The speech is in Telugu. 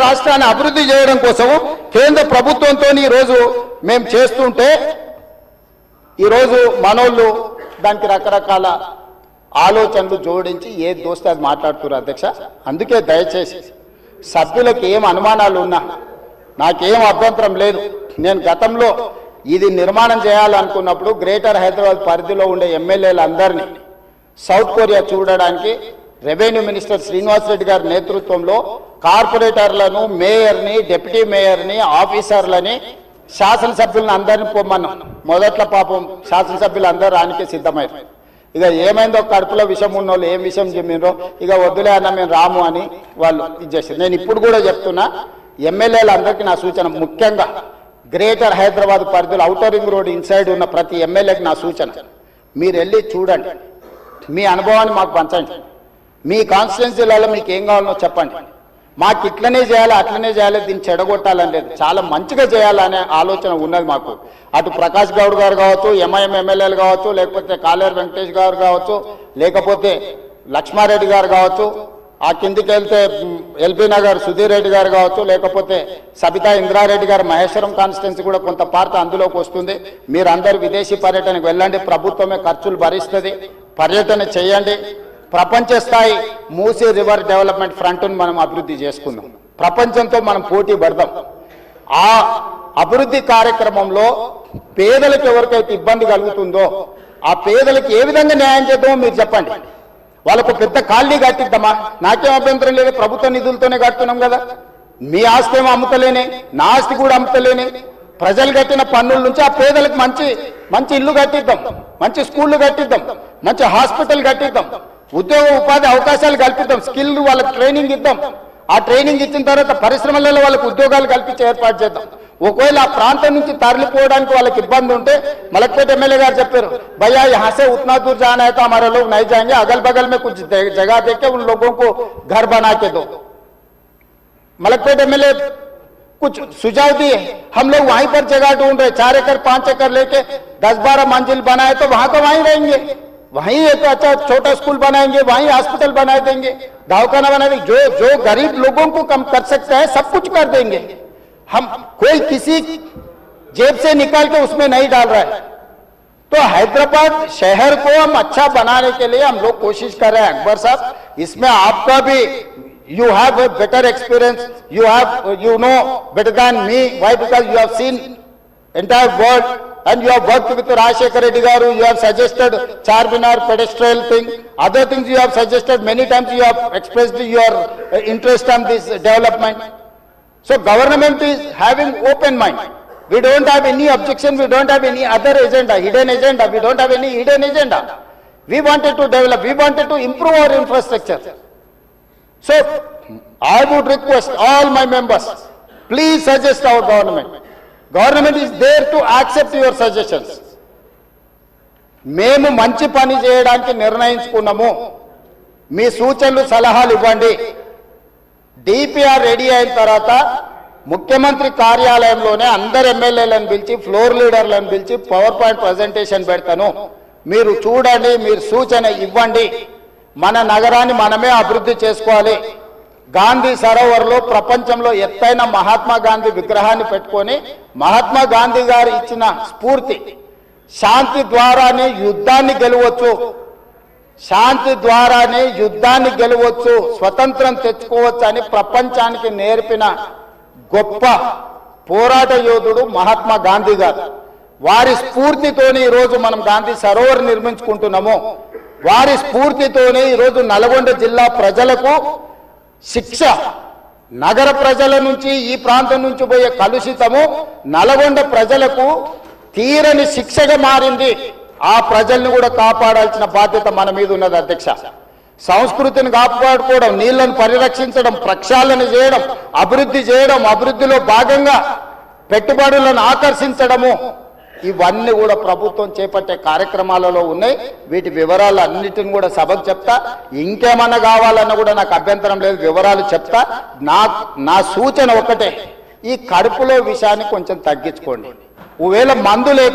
రాష్ట్రాన్ని అభివృద్ధి చేయడం కోసం కేంద్ర ప్రభుత్వంతో ఈ రోజు మేము చేస్తుంటే ఈ రోజు మనోళ్ళు దానికి రకరకాల ఆలోచనలు జోడించి ఏ దోస్తే అది మాట్లాడుతున్నారు అధ్యక్ష. అందుకే దయచేసి సభ్యులకు ఏం అనుమానాలు ఉన్నా నాకేం అభ్యంతరం లేదు. నేను గతంలో ఇది నిర్మాణం చేయాలనుకున్నప్పుడు గ్రేటర్ హైదరాబాద్ పరిధిలో ఉండే ఎమ్మెల్యేలందరినీ సౌత్ కొరియా చూడడానికి రెవెన్యూ మినిస్టర్ శ్రీనివాస్ రెడ్డి గారి నేతృత్వంలో కార్పొరేటర్లను, మేయర్ని, డిప్యూటీ మేయర్ని, ఆఫీసర్లని, శాసనసభ్యులను అందరినీ పొమ్మన్నాం. మొదట్లో పాపం శాసనసభ్యులు అందరూ రానికి సిద్ధమయ్యారు. ఇక ఏమైందో కడుపులో విషం ఉన్న వాళ్ళు ఏం విషయం చెప్పినరో ఇక వద్దులే అన్న మేము రాము అని వాళ్ళు ఇచ్చేసారు. నేను ఇప్పుడు కూడా చెప్తున్నా, ఎమ్మెల్యేలందరికీ నా సూచన, ముఖ్యంగా గ్రేటర్ హైదరాబాద్ పరిధిలో ఔటర్ రింగ్ రోడ్ ఇన్సైడ్ ఉన్న ప్రతి ఎమ్మెల్యేకి నా సూచన, మీరు వెళ్ళి చూడండి, మీ అనుభవాన్ని మాకు పంచండి, మీ కాన్స్టిట్యున్సీలలో మీకు ఏం కావాలో చెప్పండి. మాకు ఇట్లనే చేయాలి అట్లనే చేయాలి, దీన్ని చెడగొట్టాలని లేదు, చాలా మంచిగా చేయాలనే ఆలోచన ఉన్నది మాకు. అటు ప్రకాష్ గౌడ్ గారు కావచ్చు, ఎంఐఎం ఎమ్మెల్యేలు కావచ్చు, లేకపోతే కాలేరు వెంకటేష్ గారు కావచ్చు, లేకపోతే లక్ష్మారెడ్డి గారు కావచ్చు, ఆ కిందికి వెళ్తే ఎల్బీ నగర్ సుధీర్ రెడ్డి గారు కావచ్చు, లేకపోతే సబితా ఇంద్రారెడ్డి గారు మహేశ్వరం కాన్స్టిట్యున్సీ కూడా కొంత పార్ట్ అందులోకి వస్తుంది. మీరందరూ విదేశీ పర్యటనకు వెళ్ళండి, ప్రభుత్వమే ఖర్చులు భరిస్తుంది, పర్యటన చేయండి. ప్రపంచ స్థాయి మూసీ రివర్ డెవలప్మెంట్ ఫ్రంట్ను మనం అభివృద్ధి చేసుకుందాం, ప్రపంచంతో మనం పోటీ పడదాం. ఆ అభివృద్ధి కార్యక్రమంలో పేదలకు ఎవరికైతే ఇబ్బంది కలుగుతుందో ఆ పేదలకు ఏ విధంగా న్యాయం చేద్దామో మీరు చెప్పండి. వాళ్ళకు పెద్ద కాలనీ కట్టిద్దామా, నాకేం అభ్యంతరం లేదు, ప్రభుత్వ నిధులతోనే కడుతున్నాం కదా. మీ ఆస్తి ఏమో అమ్ముతలేనే, నా ఆస్తి కూడా అమ్ముతలేనే, ప్రజలు కట్టిన పన్నుల నుంచి ఆ పేదలకు మంచి మంచి ఇల్లు కట్టిద్దాం, మంచి స్కూళ్ళు కట్టిద్దాం, మంచి హాస్పిటల్ కట్టిద్దాం, ఉద్యోగ ఉపాధి అవకాశాలు కల్పిద్దాం, స్కిల్ వాళ్ళకి ట్రైనింగ్ ఇద్దాం. ఆ ట్రైనింగ్ ఇచ్చిన తర్వాత పరిశ్రమలలో వాళ్ళకి ఉద్యోగాలు కల్పించే ఏర్పాటు చేద్దాం. ఒకవేళ ఆ ప్రాంతం నుంచి తరలిపోవడానికి వాళ్ళకి ఇబ్బంది ఉంటే, మలక్పేట ఎమ్మెల్యే గారు చెప్పారు, भैया यहाँ से उतना दूर जाना है तो हमारे लोग नहीं जाएंगे, अगल बगल में कुछ जगह देके उन लोगों को घर बना के दो. मलकपेट एमएलए कुछ सुझाव दिए, हम लोग वहीं पर जगह ढूंढ रहे, 4 एकड़ 5 एकड़ लेके 10-12 मंजिल बनाए तो वहां तो वहीं रहेंगे, वहीं एक अच्छा छोटा स्कूल बनाएंगे, वहीं हॉस्पिटल बना देंगे, दवाखाना बना देंगे. जो जो गरीब लोगों को कम कर सकते हैं सब कुछ कर देंगे. हम कोई किसी जेब से निकाल के उसमें नहीं डाल रहा है. तो हैदराबाद शहर को हम अच्छा बनाने के लिए हम लोग कोशिश कर रहे हैं. अकबर साहब, इसमें आपका भी you have a better experience, you know better than me. Why? Because you have seen entire world and you have worked with Rajshekar Reddy garu, you have suggested Charminar pedestrian thing, other things you have suggested, many times you have expressed your interest on this development. So government is having open mind. We don't have any objection, we don't have any other agenda, hidden agenda, we don't have any hidden agenda. We wanted to develop, we wanted to improve our infrastructure. So I would request all my members, please suggest our government. Government is there to accept your suggestions. మేము మంచి పని చేయడానికి నిర్ణయించుకున్నాము, మీ సూచనలు సలహాలు ఇవ్వండి. డిపిఆర్ రెడీ అయిన తర్వాత ముఖ్యమంత్రి కార్యాలయంలోనే అందరు ఎమ్మెల్యేలను పిలిచి, ఫ్లోర్ లీడర్లను పిలిచి పవర్ పాయింట్ ప్రజెంటేషన్ పెడతాను, మీరు చూడండి, మీరు సూచన ఇవ్వండి. మన నగరాన్ని మనమే అభివృద్ధి చేసుకోవాలి. గాంధీ సరోవర్లో ప్రపంచంలో ఎత్తైన మహాత్మా గాంధీ విగ్రహాన్ని పెట్టుకొని, మహాత్మా గాంధీ గారు ఇచ్చిన స్ఫూర్తి, శాంతి ద్వారానే యుద్ధాన్ని గెలవచ్చు, శాంతి ద్వారానే యుద్ధాన్ని గెలవచ్చు, స్వతంత్రం తెచ్చుకోవచ్చు అని ప్రపంచానికి నేర్పిన గొప్ప పోరాట యోధుడు మహాత్మా గాంధీ గారు. వారి స్ఫూర్తితోనే ఈరోజు మనం గాంధీ సరోవర్ నిర్మించుకుంటున్నాము. వారి స్ఫూర్తితోనే ఈరోజు నల్గొండ జిల్లా ప్రజలకు శిక్ష, నగర ప్రజల నుంచి ఈ ప్రాంతం నుంచి పోయే కలుషితము నల్గొండ ప్రజలకు తీరని శిక్షగా మారింది. ఆ ప్రజల్ని కూడా కాపాడాల్సిన బాధ్యత మన మీద ఉన్నది అధ్యక్ష. సంస్కృతిని కాపాడుకోవడం, నీళ్లను పరిరక్షించడం, ప్రక్షాళన చేయడం, అభివృద్ధి చేయడం, అభివృద్ధిలో భాగంగా పెట్టుబడులను ఆకర్షించడము, ఇవన్నీ కూడా ప్రభుత్వం చేపట్టే కార్యక్రమాలలో ఉన్నాయి. వీటి వివరాలు అన్నిటిని కూడా సభకు చెప్తా. ఇంకేమన్నా కావాలన్నా కూడా నాకు అభ్యంతరం లేదు, వివరాలు చెప్తా. నా సూచన ఒకటే, ఈ కడుపులో విషయాన్ని కొంచెం తగ్గించుకోండి. ఒకవేళ మందు లేక